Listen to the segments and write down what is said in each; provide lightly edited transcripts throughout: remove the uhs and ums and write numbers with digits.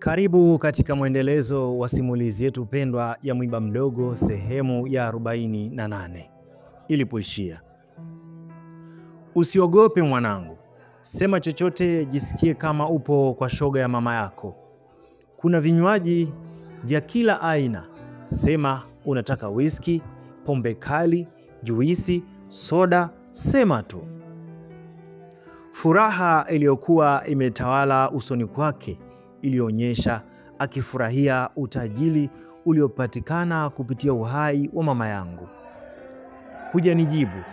Karibu katika mwendelezo wa simulizi yetu pendwa ya Mwiba Mdogo sehemu ya 48. Ilipoishia. Usiogope mwanangu. Sema chochote, jisikie kama upo kwa shoga ya mama yako. Kuna vinywaji vya kila aina. Sema unataka whisky, pombe kali, juisi, soda, sema tu. Furaha iliyokuwa imetawala usoni kwake ilionyesha akifurahia utajiri uliopatikana kupitia uhai wa mama yangu. Hujanijibu.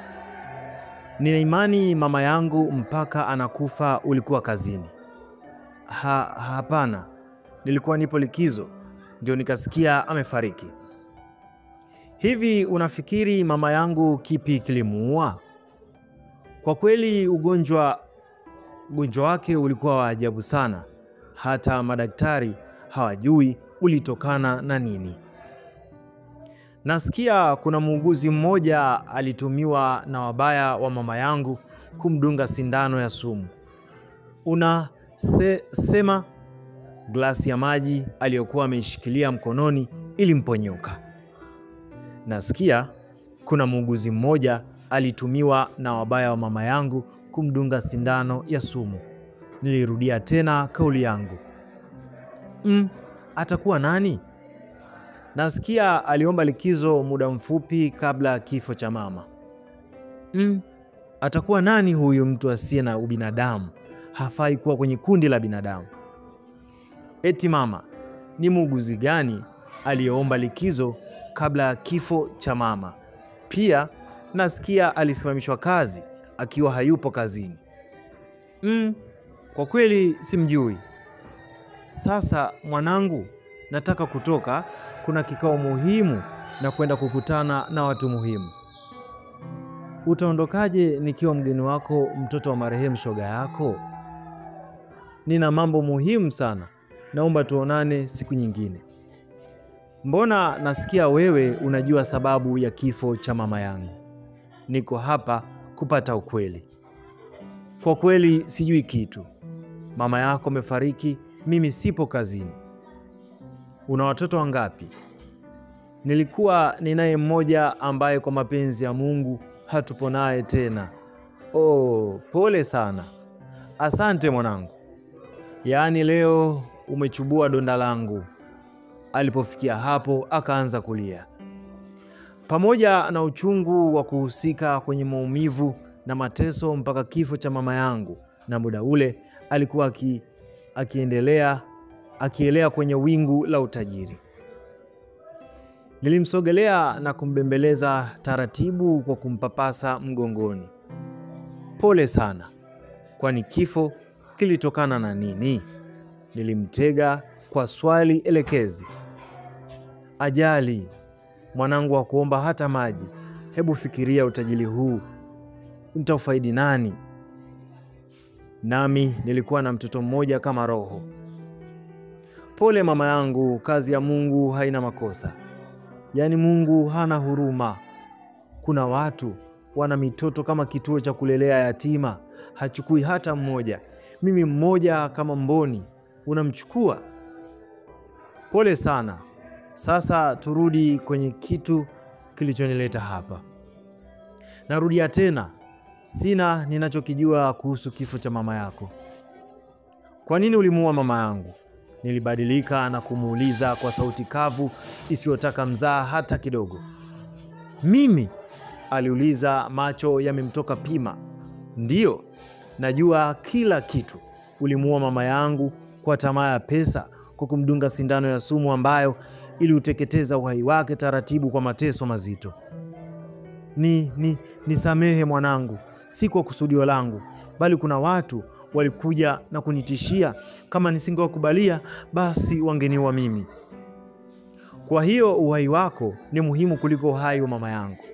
Nina imani mama yangu mpaka anakufa ulikuwa kazini. Hapana, nilikuwa nipo likizo, ndio nikasikia amefariki. Hivi unafikiri mama yangu kipi kilimuua? Kwa kweli ugonjwa wake ulikuwa wa ajabu sana. Hata madaktari hawajui ulitokana na nini. Nasikia kuna muuguzi mmoja alitumiwa na wabaya wa mama yangu kumdunga sindano ya sumu. Sema glasi ya maji aliyokuwa ameishikilia mkononi ilimponyoka. Nasikia kuna muuguzi mmoja alitumiwa na wabaya wa mama yangu kumdunga sindano ya sumu. Nilirudia tena kauli yangu. Atakuwa nani? Nasikia aliomba likizo muda mfupi kabla ya kifo cha mama. Atakuwa nani huyu mtu asiye na ubinadamu? Hafai kuwa kwenye kundi la binadamu. Eti mama, ni muuguzi gani aliyeomba likizo kabla ya kifo cha mama? Pia nasikia alisimamishwa kazi akiwa hayupo kazini. Kwa kweli simjui. Sasa mwanangu, nataka kutoka, kuna kikao muhimu na kwenda kukutana na watu muhimu. Utaondokaje nikiwa mgeni wako, mtoto wa marehemu shoga yako? Nina mambo muhimu sana, naomba tuonane siku nyingine. Mbona nasikia wewe unajua sababu ya kifo cha mama yangu? Niko hapa kupata ukweli. Kwa kweli sijui kitu. Mama yako amefariki, mimi sipo kazini. Una watoto wangapi? Nilikuwa ninaye mmoja ambaye kwa mapenzi ya Mungu hatupo naye tena. Pole sana. Asante mwanangu. Yaani leo umechubua donda langu. Alipofikia hapo akaanza kulia. Pamoja na uchungu wa kuhusika kwenye maumivu na mateso mpaka kifo cha mama yangu, na muda ule alikuwa akielea kwenye wingu la utajiri. Nilimsogelea na kumbembeleza taratibu kwa kumpapasa mgongoni. Pole sana. Kwani kifo kilitokana na nini? Nilimtega kwa swali elekezi. Ajali. Mwanangu wa kuomba hata maji. Hebu fikiria utajiri huu utaufaidi nani? Nami nilikuwa na mtoto mmoja kama roho. Pole mama yangu, kazi ya Mungu haina makosa. Yaani Mungu hana huruma. Kuna watu wana mitoto kama kituo cha kulelea yatima, hachukui hata mmoja. Mimi mmoja kama mboni, unamchukua? Pole sana. Sasa turudi kwenye kitu kilichonileta hapa. Narudia tena, sina ninachokijua kuhusu kifo cha mama yako. Kwa nini ulimuua mama yangu? Nilibadilika na kumuuliza kwa sauti kavu isiyotaka mzaha hata kidogo. Mimi? Aliuliza, macho yamemtoka pima. Ndiyo, najua kila kitu. Ulimuua mama yangu kwa tamaa ya pesa, kwa kumdunga sindano ya sumu ambayo iliuteketeza uhai wake taratibu kwa mateso mazito. Nisamehe mwanangu, si kwa kusudio langu, bali kuna watu walikuja na kunitishia kama nisingewakubalia basi wangeniua mimi. Kwa hiyo uhai wako ni muhimu kuliko uhai wa mama yangu?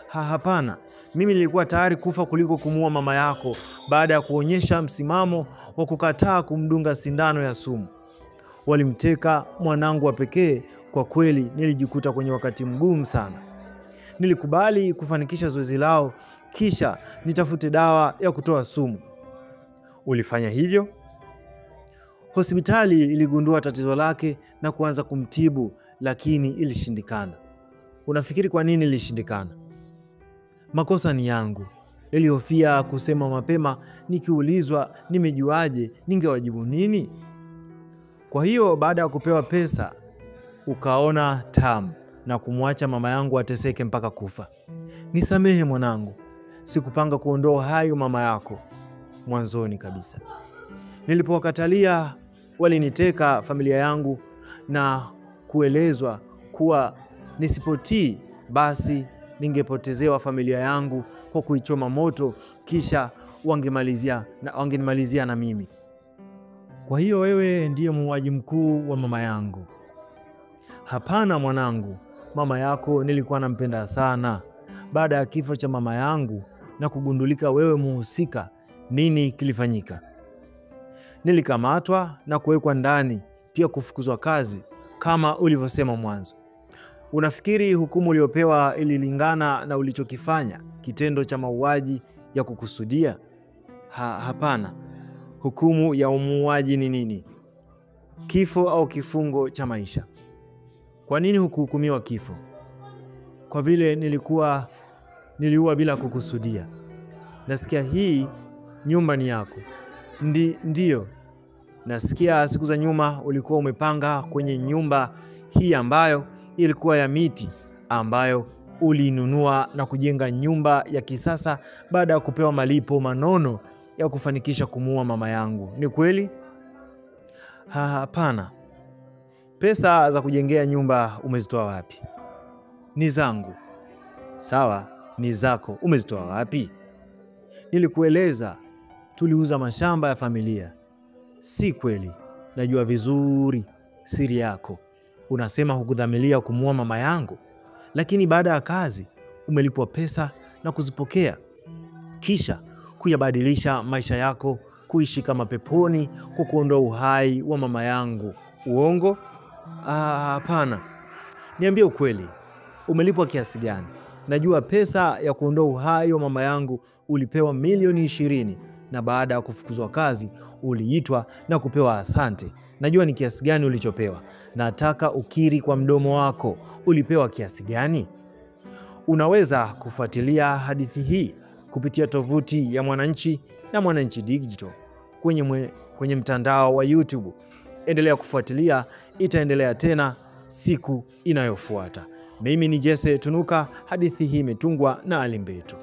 Hapana. Mimi nilikuwa tayari kufa kuliko kumuua mama yako baada ya kuonyesha msimamo wa kukataa kumdunga sindano ya sumu. Walimteka mwanangu wa pekee. Kwa kweli nilijikuta kwenye wakati mgumu sana. Nilikubali kufanikisha zoezi lao kisha nitafute dawa ya kutoa sumu. Ulifanya hivyo? Hospitali iligundua tatizo lake na kuanza kumtibu, lakini ilishindikana. Unafikiri kwa nini ilishindikana? Makosa ni yangu. Nilihofia kusema mapema, nikiulizwa nimejuaje, ningewajibu nini? Kwa hiyo baada ya kupewa pesa, ukaona tamu na kumwacha mama yangu ateseke mpaka kufa. Nisamehe mwanangu, sikupanga kuondoa uhai mama yako mwanzoni kabisa. Nilipowakatalia, waliniteka familia yangu na kuelezwa kuwa nisipotii basi ningepotezewa familia yangu kwa kuichoma moto, kisha wangenimalizia na mimi. Kwa hiyo wewe ndiye muuaji mkuu wa mama yangu? Hapana mwanangu, mama yako nilikuwa nampenda sana. Baada ya kifo cha mama yangu na kugundulika wewe muhusika, nini kilifanyika? Nilikamatwa na kuwekwa ndani, pia kufukuzwa kazi kama ulivyosema mwanzo. Unafikiri hukumu uliopewa ililingana na ulichokifanya, kitendo cha mauaji ya kukusudia? Hapana. Hukumu ya muuaji ni nini? Kifo au kifungo cha maisha. Kwa nini hukuhukumiwa kifo? Kwa vile niliua bila kukusudia. Nasikia hii nyumba ni yako. Ndiyo. Nasikia siku za nyuma ulikuwa umepanga kwenye nyumba hii ambayo ilikuwa ya miti, ambayo ulinunua na kujenga nyumba ya kisasa baada ya kupewa malipo manono ya kufanikisha kumuua mama yangu. Ni kweli? Hapana. Pesa za kujengea nyumba umezitoa wapi? Ni zangu. Sawa, ni zako. Umezitoa wapi? Nilikueleza tuliuza mashamba ya familia. Si kweli. Najua vizuri siri yako. Unasema hukudhamiria kumuua mama yangu, lakini baada ya kazi umelipwa pesa na kuzipokea, kisha kuyabadilisha maisha yako kuishi kama peponi kwa kuondoa uhai wa mama yangu. Uongo? Hapana. Niambie ukweli. Umelipwa kiasi gani? Najua pesa ya kuondoa uhai wa mama yangu ulipewa milioni 20, na baada ya kufukuzwa kazi uliitwa na kupewa asante. Najua ni kiasi gani ulichopewa. Nataka ukiri kwa mdomo wako, ulipewa kiasi gani? Unaweza kufuatilia hadithi hii kupitia tovuti ya Mwananchi na Mwananchi Digital kwenye mtandao wa YouTube. Endelea kufuatilia, itaendelea tena siku inayofuata. Mimi ni Jesse Tunuka. Hadithi hii imetungwa na Ali Mbeto.